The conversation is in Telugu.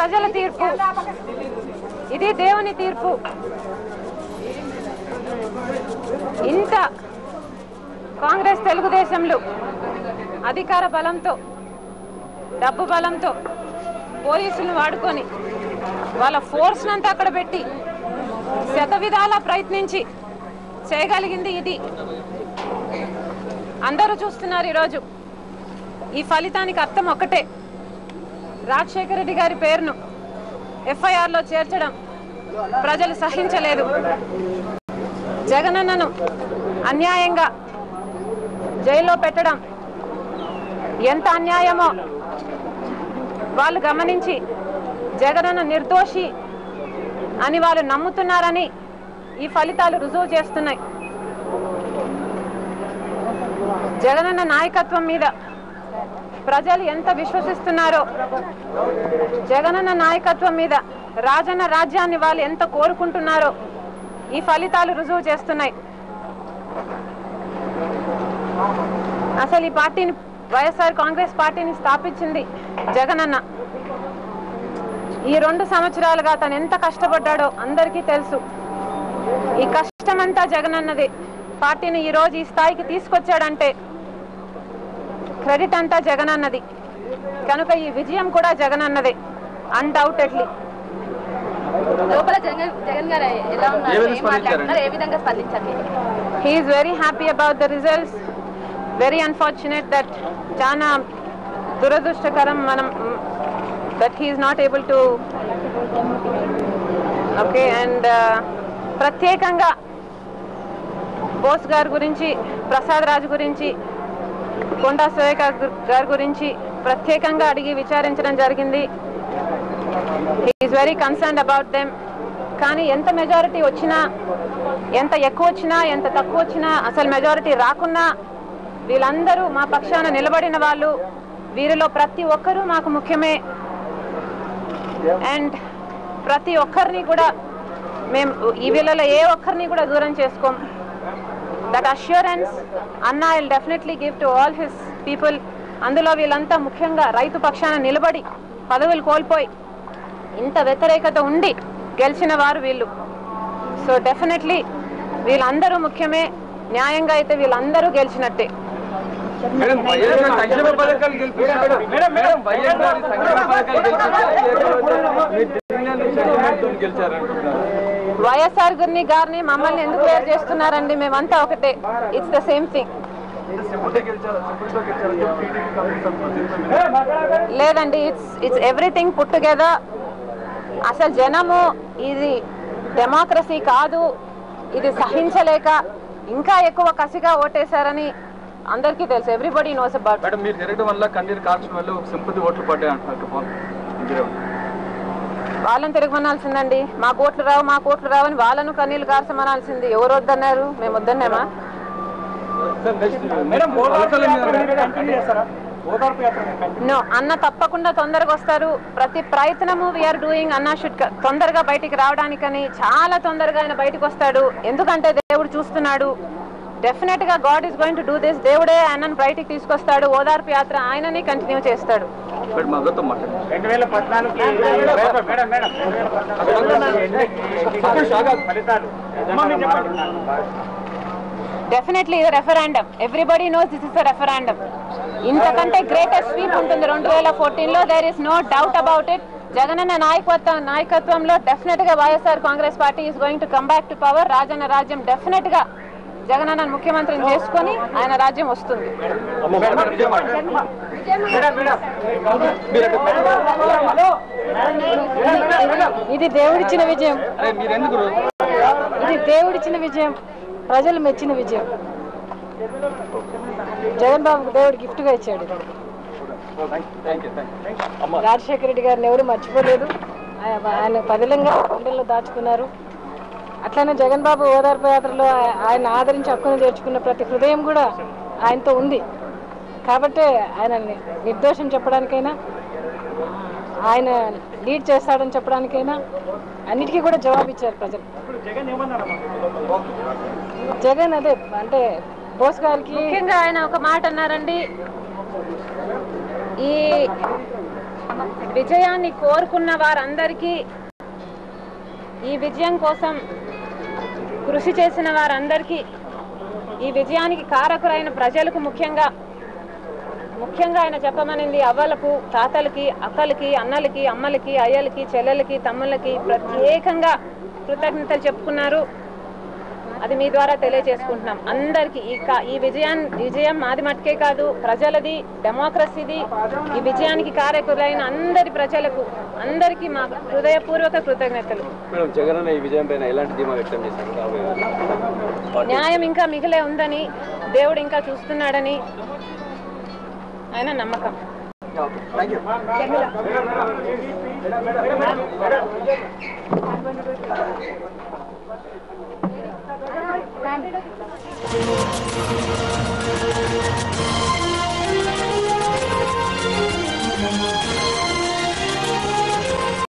ప్రజల తీర్పు, ఇది దేవుని తీర్పు. ఇంత కాంగ్రెస్ తెలుగుదేశంలు అధికార బలంతో, డబ్బు బలంతో పోలీసులను వాడుకొని వాళ్ళ ఫోర్స్ అంతా అక్కడ పెట్టి శతవిధాలా ప్రయత్నించి చేయగలిగింది ఇది. అందరూ చూస్తున్నారు ఈరోజు. ఈ ఫలితానికి అర్థం ఒక్కటే, రాజశేఖర రెడ్డి గారి పేరును ఎఫ్ఐఆర్లో చేర్చడం ప్రజలు సహించలేదు. జగనన్నను అన్యాయంగా జైల్లో పెట్టడం ఎంత అన్యాయమో వాళ్ళు గమనించి జగనన్న నిర్దోషి అని వాళ్ళు నమ్ముతున్నారని ఈ ఫలితాలు రుజువు చేస్తున్నాయి. జగనన్న నాయకత్వం మీద ప్రజలు ఎంత విశ్వసిస్తున్నారో, జగనన్న నాయకత్వం మీద రాజన్న రాజ్యాన్ని వాళ్ళు ఎంత కోరుకుంటున్నారో ఈ ఫలితాలు రుజువు చేస్తున్నాయి. అసలు ఈ పార్టీని, వైఎస్ఆర్ కాంగ్రెస్ పార్టీని స్థాపించింది జగనన్న. ఈ 2 సంవత్సరాలుగా తను ఎంత కష్టపడ్డాడో అందరికీ తెలుసు. ఈ కష్టమంతా జగనన్నదే. పార్టీని ఈ రోజు ఈ స్థాయికి తీసుకొచ్చాడంటే క్రెడిట్ అంతా జగనన్నది. కనుక ఈ విజయం కూడా జగనన్నదే అన్డౌటెడ్లీ. లోపల జగన్ గారు ఎలా ఉన్నారు, ఏం మాట్లాడుతున్నారు, ఏ విధంగా స్పందించారు? He is very happy about the results. Very unfortunate that, చాలా దురదృష్టకరం మనం that he is not able to okay. and ప్రత్యేకంగా బోస్ గారి గురించి, ప్రసాద్ రాజ్ గురించి, కొండా సురేఖ గారి గురించి ప్రత్యేకంగా అడిగి విచారించడం జరిగింది. he is very concerned about them. కానీ ఎంత మెజారిటీ వచ్చినా, ఎంత ఎక్కువ వచ్చినా, ఎంత తక్కువ వచ్చినా, అసలు మెజారిటీ రాకున్నా వీళ్ళందరూ మా పక్షాన నిలబడిన వాళ్ళు. వీరిలో ప్రతి ఒక్కరూ మాకు ముఖ్యమే. అండ్ ప్రతి ఒక్కరిని కూడా మేము ఈ వీళ్ళలో ఏ ఒక్కరిని కూడా దూరం చేసుకోం. దట్ అష్యూరెన్స్ అన్న will definitely give to all his people. అందులో వీళ్ళంతా ముఖ్యంగా రైతు పక్షాన నిలబడి పదవులు కోల్పోయి ఇంత వ్యతిరేకత ఉండి గెలిచిన వారు వీళ్ళు. సో డెఫినెట్లీ వీళ్ళందరూ ముఖ్యమే. న్యాయంగా అయితే వీళ్ళందరూ గెలిచినట్టే. వైఎస్ఆర్ గారిని మమ్మల్ని ఎందుకు వేరు చేస్తున్నారండి? మేమంతా ఒకటే. It's the same thing. లేదండి, ఇట్స్ ఎవ్రీథింగ్ పుట్ టుగెదర్. అసలు జనము ఇది డెమోక్రసీ కాదు, ఇది సహించలేక ఇంకా ఎక్కువ కసిగా ఓటేశారని అందరికీ తెలుసు. Everybody knows about. మేడం, మీరు జరగడం వల్ల కన్నీరు కార్చడం వల్ల ఒక సింపతి ఓట్లు పడ్డాయి అంటున్నారు. వాళ్ళని తిరగమనాల్సిందండి. మా కోట్లు రావు అని వాళ్ళను కన్నీళ్ళు కార్చమనాల్సింది. ఎవరు వద్దన్నారు? మేము వద్దన్నామా? నో, అన్న తప్పకుండా తొందరగా వస్తారు. ప్రతి ప్రయత్నము వీఆర్ డూయింగ్. అన్న షుడ్ తొందరగా బయటికి రావడానికని, చాలా తొందరగా ఆయన బయటకు వస్తాడు. ఎందుకంటే దేవుడు చూస్తున్నాడు. డెఫినెట్ గా God is going to do this. దేవుడే ఆయనను బయటికి తీసుకొస్తాడు. ఓదార్పు యాత్ర ఆయనని కంటిన్యూ చేస్తాడు. డెఫినెట్లీ ఇది referendum. Everybody knows this is a referendum. ఇంతకంటే గ్రేటెస్ట్ స్వీప్ ఉంటుంది 2014లో. There is no doubt about it. జగనన్న నాయకత్వంలో డెఫినెట్ గా YSR Congress Party is going to come back to power. రాజన్న రాజ్యం డెఫినెట్ గా జగనన్న ముఖ్యమంత్రిని చేసుకుని ఆయన రాజ్యం వస్తుంది. ఇది దేవుడిచ్చిన విజయం. ఇది దేవుడిచ్చిన విజయం, ప్రజలు మెచ్చిన విజయం. జగన్ బాబుకు దేవుడు గిఫ్ట్ గా ఇచ్చాడు. రాజశేఖర రెడ్డి గారిని ఎవరు మర్చిపోలేదు. ఆయన పదిలంగా గుండెల్లో దాచుకున్నారు. అట్లనే జగన్ బాబు ఓదార్పు యాత్రలో ఆయన ఆదరించి హక్కును చేర్చుకున్న ప్రతి హృదయం కూడా ఆయనతో ఉంది. కాబట్టి ఆయన నిర్దోషం చెప్పడానికైనా, ఆయన లీడ్ చేస్తాడని చెప్పడానికైనా అన్నిటికీ కూడా జవాబు ఇచ్చారు ప్రజలు. జగన్ అదే అంటే బోస్ గారికి ముఖ్యంగా ఆయన ఒక మాట అన్నారండి, ఈ విజయాన్ని కోరుకున్న వారందరికీ, ఈ విజయం కోసం కృషి చేసిన వారందరికీ, ఈ విజయానికి కారకులైన ప్రజలకు ముఖ్యంగా ఆయన చెప్పమనింది అవ్వలకు, తాతలకి, అక్కలకి, అన్నలకి, అమ్మలకి, అయ్యలకి, చెల్లెలకి, తమ్ముళ్ళకి ప్రత్యేకంగా కృతజ్ఞతలు చెప్పుకున్నారు. అది మీ ద్వారా తెలియజేసుకుంటున్నాం అందరికీ. ఈ విజయం మాది మట్టుకే కాదు, ప్రజలది, డెమోక్రసీది. ఈ విజయానికి కారకులైన అందరి ప్రజలకు అందరికీ మా హృదయపూర్వక కృతజ్ఞతలు. న్యాయం ఇంకా మిగిలే ఉందని, దేవుడు ఇంకా చూస్తున్నాడని ఆయన నమ్మకం. Thank you.